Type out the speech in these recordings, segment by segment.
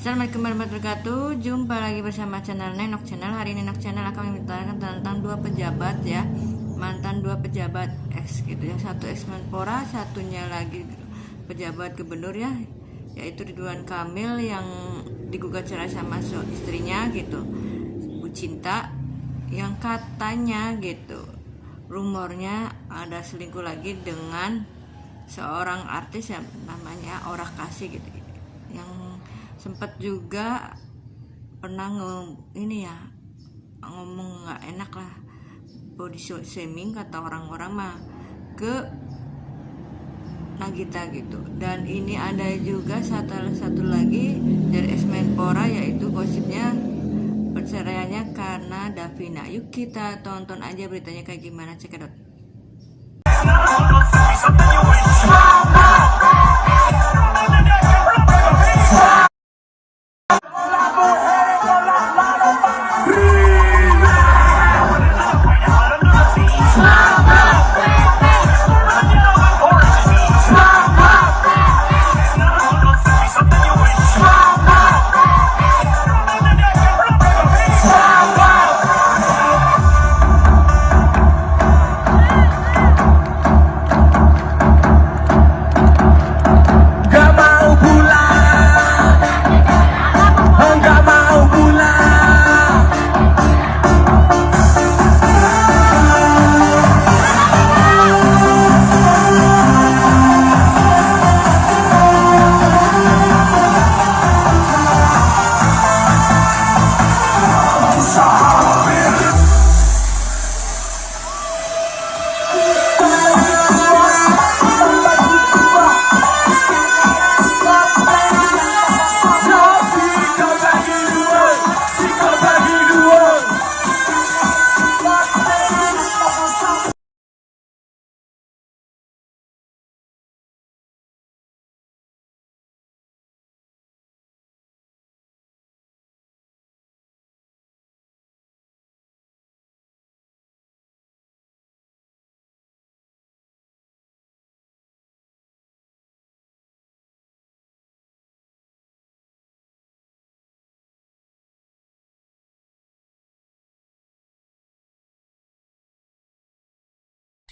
Assalamualaikum warahmatullahi wabarakatuh. Jumpa lagi bersama channel Nenok Channel. Hari ini Nenok Channel akan membicarakan tentang dua pejabat ya, mantan dua pejabat ex gitu ya. Satu ex Menpora, satunya lagi pejabat gubernur ya, yaitu Ridwan Kamil yang digugat cerai sama istrinya gitu, Bu Cinta, yang katanya gitu rumornya ada selingkuh lagi dengan seorang artis yang namanya Aura Kasih gitu, yang sempat juga pernah ngomong nggak enak lah, body shaming kata orang-orang mah ke Nagita gitu. Dan ini ada juga satu lagi dari ex Menpora, yaitu gosipnya perceraiannya karena Davina. Yuk kita tonton aja beritanya kayak gimana, cekidot.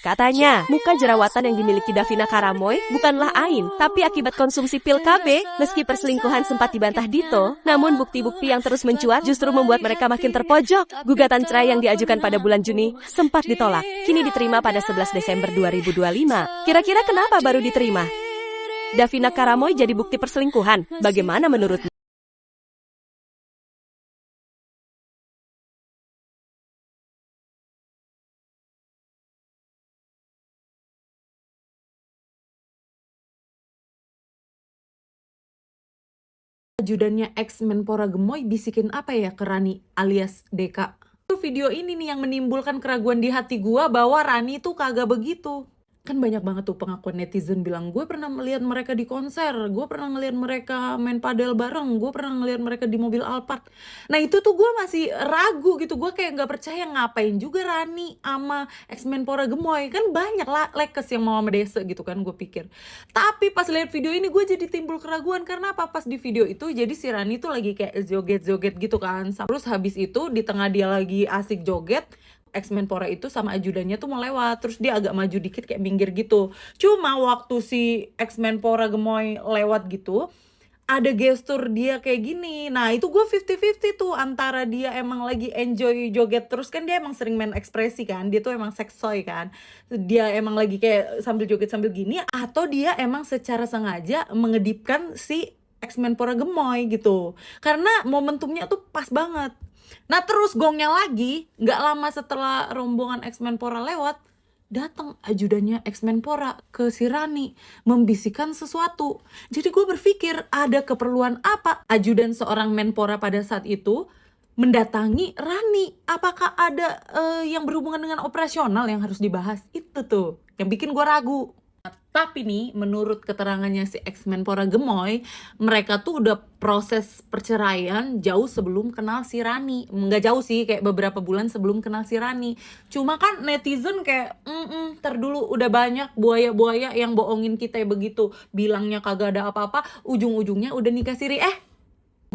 Katanya, muka jerawatan yang dimiliki Davina Karamoy bukanlah ain, tapi akibat konsumsi pil KB. Meski perselingkuhan sempat dibantah Dito, namun bukti-bukti yang terus mencuat justru membuat mereka makin terpojok. Gugatan cerai yang diajukan pada bulan Juni sempat ditolak, kini diterima pada 11 Desember 2025. Kira-kira kenapa baru diterima? Davina Karamoy jadi bukti perselingkuhan, bagaimana menurutmu? Ajudannya ex Menpora Gemoy bisikin apa ya ke Rani alias Deka. Itu video ini nih yang menimbulkan keraguan di hati gua bahwa Rani tuh kagak begitu. Kan banyak banget tuh pengakuan netizen bilang gue pernah melihat mereka di konser, gue pernah ngelihat mereka main padel bareng, gue pernah ngelihat mereka di mobil Alphard. Nah itu tuh gue masih ragu gitu, gue kayak nggak percaya ngapain juga Rani sama ex Menpora Gemoy. Kan banyak lah lekes yang mau sama Dese gitu kan gue pikir. Tapi pas lihat video ini gue jadi timbul keraguan, karena apa? Pas di video itu jadi si Rani tuh lagi kayak joget-joget gitu kan. Terus habis itu di tengah dia lagi asik joget, ex Menpora itu sama ajudannya tuh mau lewat, terus dia agak maju dikit kayak minggir gitu. Cuma waktu si ex Menpora Gemoy lewat gitu, ada gestur dia kayak gini. Nah itu gue 50-50 tuh, antara dia emang lagi enjoy joget, terus kan dia emang sering main ekspresi kan, dia tuh emang seksoy kan, dia emang lagi kayak sambil joget sambil gini, atau dia emang secara sengaja mengedipkan si ex Menpora Gemoy gitu, karena momentumnya tuh pas banget. Nah terus gongnya lagi, gak lama setelah rombongan ex Menpora lewat, datang ajudannya ex Menpora ke si Rani membisikkan sesuatu. Jadi gue berpikir ada keperluan apa ajudan seorang Menpora pada saat itu mendatangi Rani. Apakah ada yang berhubungan dengan operasional yang harus dibahas? Itu tuh yang bikin gue ragu. Tapi nih, menurut keterangannya si ex Menpora Gemoy, mereka tuh udah proses perceraian jauh sebelum kenal si Rani. Nggak jauh sih, kayak beberapa bulan sebelum kenal si Rani. Cuma kan netizen kayak, ntar dulu, udah banyak buaya-buaya yang bohongin kita begitu. Bilangnya kagak ada apa-apa, ujung-ujungnya udah nikah siri.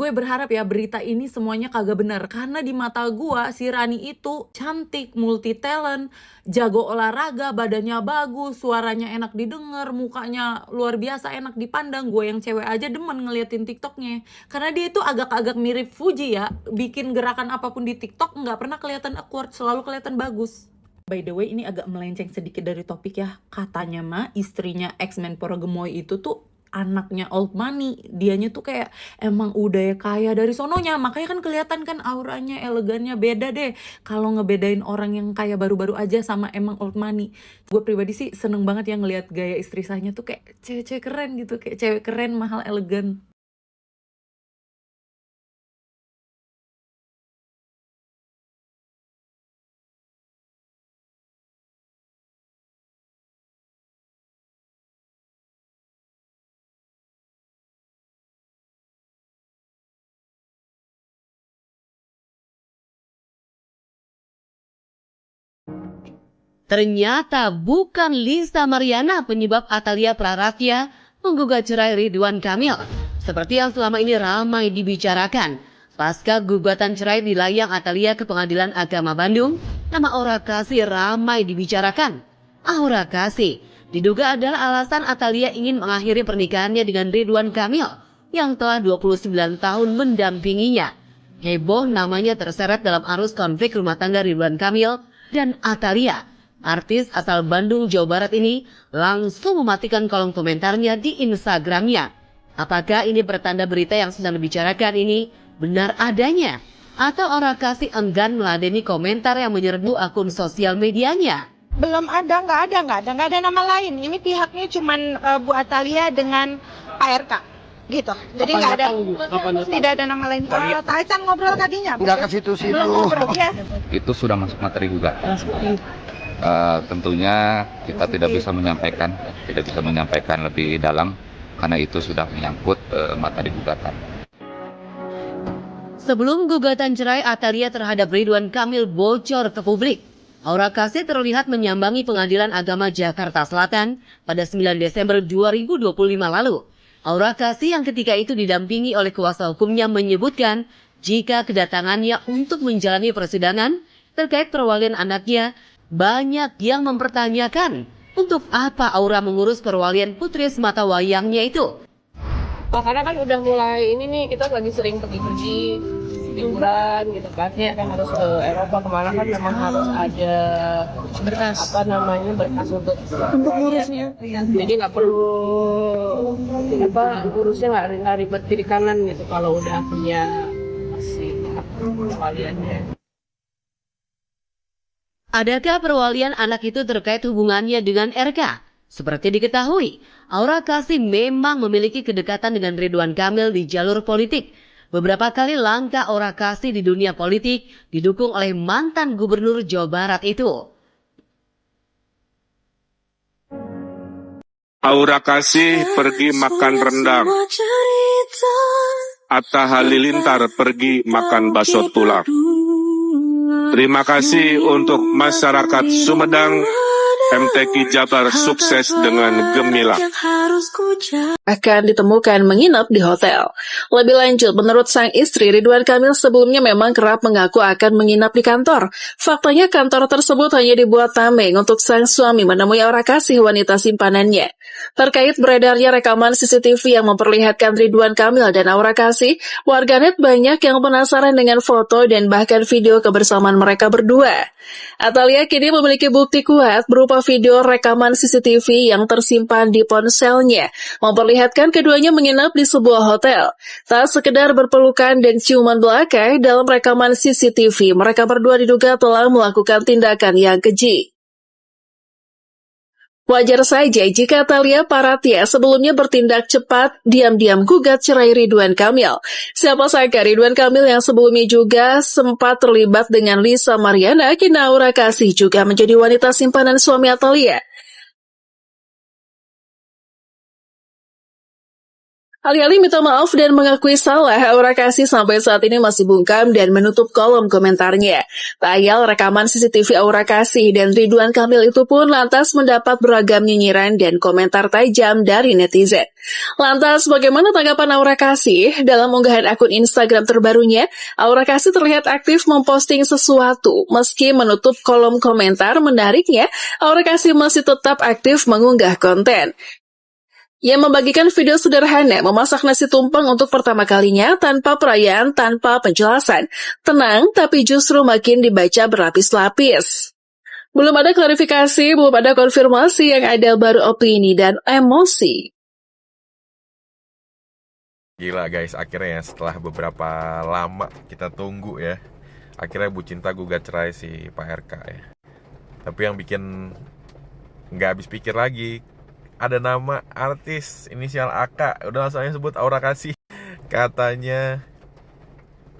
Gue berharap ya berita ini semuanya kagak benar. Karena di mata gue si Rani itu cantik, multi talent, jago olahraga, badannya bagus, suaranya enak didengar, mukanya luar biasa enak dipandang. Gue yang cewek aja demen ngeliatin TikToknya. Karena dia itu agak-agak mirip Fuji ya. Bikin gerakan apapun di TikTok nggak pernah kelihatan awkward, selalu kelihatan bagus. By the way, ini agak melenceng sedikit dari topik ya. Katanya mah istrinya ex-Menpora Gemoy itu tuh anaknya old money. Dianya tuh kayak emang udah kaya dari sononya. Makanya kan kelihatan kan auranya, elegannya beda deh. Kalau ngebedain orang yang kaya baru-baru aja sama emang old money. Gue pribadi sih seneng banget ya ngeliat gaya istri sahnya tuh kayak cewek-cewek keren gitu. Kayak cewek keren, mahal, elegan. Ternyata bukan Lisa Mariana penyebab Atalia Praratia menggugat cerai Ridwan Kamil. Seperti yang selama ini ramai dibicarakan. Pasca gugatan cerai dilayang Atalia ke Pengadilan Agama Bandung, nama Aura Kasih ramai dibicarakan. Aura Kasih diduga adalah alasan Atalia ingin mengakhiri pernikahannya dengan Ridwan Kamil yang telah 29 tahun mendampinginya. Heboh namanya terseret dalam arus konflik rumah tangga Ridwan Kamil dan Atalia. Artis asal Bandung, Jawa Barat ini langsung mematikan kolom komentarnya di Instagramnya. Apakah ini pertanda berita yang sedang dibicarakan ini benar adanya? Atau Aura Kasih enggan meladeni komentar yang menyerbu akun sosial medianya? Belum ada, nggak ada nama lain. Ini pihaknya cuman Bu Atalia dengan Pak RK, gitu. Jadi nggak ada, tidak ada nama lain. Taichan ngobrol tadinya. Nggak ke situ-situ. Ya. Itu sudah masuk materi gugatan. Tentunya kita tidak bisa menyampaikan lebih dalam karena itu sudah menyangkut materi gugatan. Sebelum gugatan cerai Atalia terhadap Ridwan Kamil bocor ke publik, Aura Kasih terlihat menyambangi Pengadilan Agama Jakarta Selatan pada 9 Desember 2025 lalu. Aura Kasih yang ketika itu didampingi oleh kuasa hukumnya menyebutkan jika kedatangannya untuk menjalani persidangan terkait perwalian anaknya, banyak yang mempertanyakan untuk apa Aura mengurus perwalian putri semata wayangnya itu. Karena kan udah mulai ini nih, kita lagi sering pergi-pergi liburan gitu kan, ya kan harus ke Eropa kemana kan memang harus ada berkas berkas untuk ngurusnya. Jadi nggak perlu urusnya nggak ribet kiri kanan gitu kalau udah punya masih perwaliannya. Adakah perwalian anak itu terkait hubungannya dengan RK? Seperti diketahui, Aura Kasih memang memiliki kedekatan dengan Ridwan Kamil di jalur politik. Beberapa kali langkah Aura Kasih di dunia politik didukung oleh mantan gubernur Jawa Barat itu. Aura Kasih pergi makan rendang. Atta Halilintar pergi makan bakso tulang. Terima kasih untuk masyarakat Sumedang. MTQ Jabar sukses dengan gemilang. Akan ditemukan menginap di hotel. Lebih lanjut, menurut sang istri, Ridwan Kamil sebelumnya memang kerap mengaku akan menginap di kantor. Faktanya kantor tersebut hanya dibuat tameng untuk sang suami menemui Aura Kasih, wanita simpanannya. Terkait beredarnya rekaman CCTV yang memperlihatkan Ridwan Kamil dan Aura Kasih, warganet banyak yang penasaran dengan foto dan bahkan video kebersamaan mereka berdua. Atalia kini memiliki bukti kuat berupa video rekaman CCTV yang tersimpan di ponselnya, memperlihatkan keduanya menginap di sebuah hotel. Tak sekedar berpelukan dan ciuman belaka, dalam rekaman CCTV, mereka berdua diduga telah melakukan tindakan yang keji. Wajar saja jika Atalia Praratia sebelumnya bertindak cepat, diam-diam gugat cerai Ridwan Kamil. Siapa sangka Ridwan Kamil yang sebelumnya juga sempat terlibat dengan Lisa Mariana, kini Aura Kasih juga menjadi wanita simpanan suami Atalia. Alih-alih minta maaf dan mengakui salah, Aura Kasih sampai saat ini masih bungkam dan menutup kolom komentarnya. Tak ayal rekaman CCTV Aura Kasih dan Ridwan Kamil itu pun lantas mendapat beragam nyinyiran dan komentar tajam dari netizen. Lantas bagaimana tanggapan Aura Kasih? Dalam unggahan akun Instagram terbarunya, Aura Kasih terlihat aktif memposting sesuatu. Meski menutup kolom komentar, menariknya, Aura Kasih masih tetap aktif mengunggah konten. Ia membagikan video sederhana memasak nasi tumpeng untuk pertama kalinya tanpa perayaan, tanpa penjelasan. Tenang, tapi justru makin dibaca berlapis-lapis. Belum ada klarifikasi, belum ada konfirmasi, yang ada baru opini dan emosi. Gila guys, akhirnya ya setelah beberapa lama kita tunggu ya, akhirnya Bu Cinta gugat cerai si Pak RK ya. Tapi yang bikin nggak habis pikir lagi, ada nama artis inisial AK, udah langsung aja sebut Aura Kasih. Katanya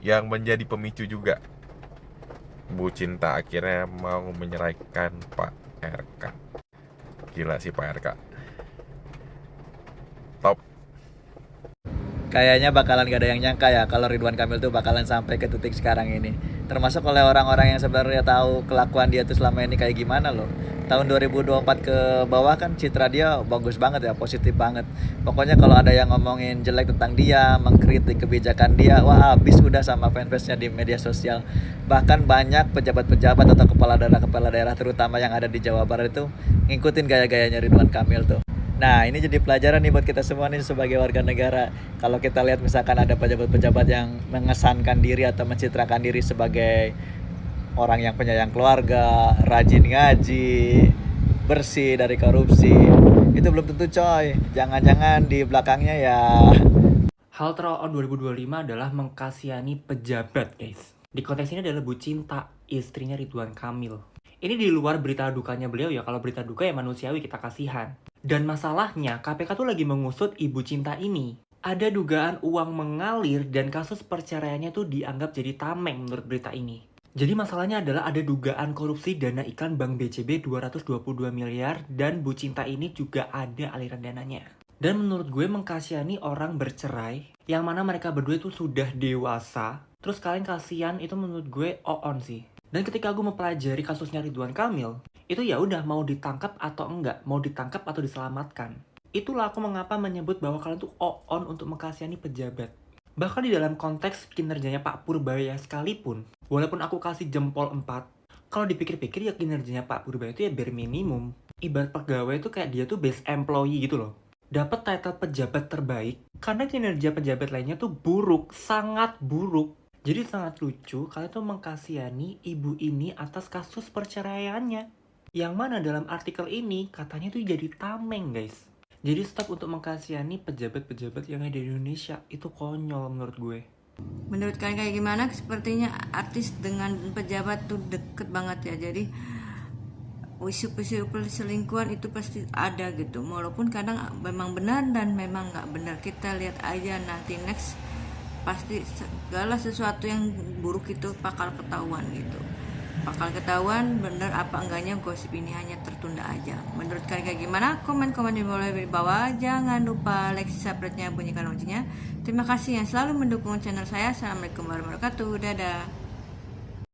yang menjadi pemicu juga, Bu Cinta akhirnya mau menyeraikan Pak RK. Gila sih Pak RK, top. Kayaknya bakalan gak ada yang nyangka ya kalau Ridwan Kamil tuh bakalan sampai ke titik sekarang ini. Termasuk oleh orang-orang yang sebenarnya tahu kelakuan dia tuh selama ini kayak gimana loh. Tahun 2024 ke bawah kan citra dia bagus banget ya, positif banget. Pokoknya kalau ada yang ngomongin jelek tentang dia, mengkritik kebijakan dia, wah habis udah sama fanbase-nya di media sosial. Bahkan banyak pejabat-pejabat atau kepala daerah terutama yang ada di Jawa Barat itu ngikutin gaya-gayanya Ridwan Kamil tuh. Nah, ini jadi pelajaran nih buat kita semua nih sebagai warga negara. Kalau kita lihat misalkan ada pejabat-pejabat yang mengesankan diri atau mencitrakan diri sebagai orang yang penyayang keluarga, rajin ngaji, bersih dari korupsi, itu belum tentu coy. Jangan-jangan di belakangnya ya. Hal terawal 2025 adalah mengkasihani pejabat guys. Di konteks ini adalah Bu Cinta, istrinya Ridwan Kamil. Ini di luar berita dukanya beliau ya, kalau berita duka ya manusiawi, kita kasihan. Dan masalahnya, KPK tuh lagi mengusut Ibu Cinta ini. Ada dugaan uang mengalir dan kasus perceraiannya tuh dianggap jadi tameng menurut berita ini. Jadi masalahnya adalah ada dugaan korupsi dana iklan Bank BCB 222 miliar dan Bu Cinta ini juga ada aliran dananya. Dan menurut gue mengkasihani orang bercerai, yang mana mereka berdua itu sudah dewasa, terus kalian kasihan, itu menurut gue on sih. Dan ketika gue mempelajari kasusnya Ridwan Kamil, itu ya udah mau ditangkap atau enggak, mau ditangkap atau diselamatkan. Itulah aku mengapa menyebut bahwa kalian tuh on untuk mengkasihani pejabat. Bahkan di dalam konteks kinerjanya Pak Purbaya sekalipun, walaupun aku kasih jempol 4, kalau dipikir-pikir ya kinerjanya Pak Purbaya itu ya bare minimum. Ibarat pegawai itu kayak dia tuh best employee gitu loh. Dapat title pejabat terbaik karena kinerja pejabat lainnya tuh buruk, sangat buruk. Jadi sangat lucu kalian tuh mengkasihani ibu ini atas kasus perceraiannya. Yang mana dalam artikel ini katanya tuh jadi tameng guys. Jadi stop untuk mengkasihani pejabat-pejabat yang ada di Indonesia. Itu konyol menurut gue. Menurut kalian kayak gimana? Sepertinya artis dengan pejabat tuh deket banget ya. Jadi isu-isu perselingkuhan itu pasti ada gitu. Walaupun kadang memang benar dan memang nggak benar. Kita lihat aja nanti next. Pasti segala sesuatu yang buruk itu bakal ketahuan gitu. Bakal ketahuan bener apa enggaknya gosip ini hanya tertunda aja. Menurut kalian kayak gimana? Komen-komen di bawah. Jangan lupa like, subscribe-nya, bunyikan loncengnya. Terima kasih yang selalu mendukung channel saya. Assalamualaikum warahmatullahi wabarakatuh. Dadah.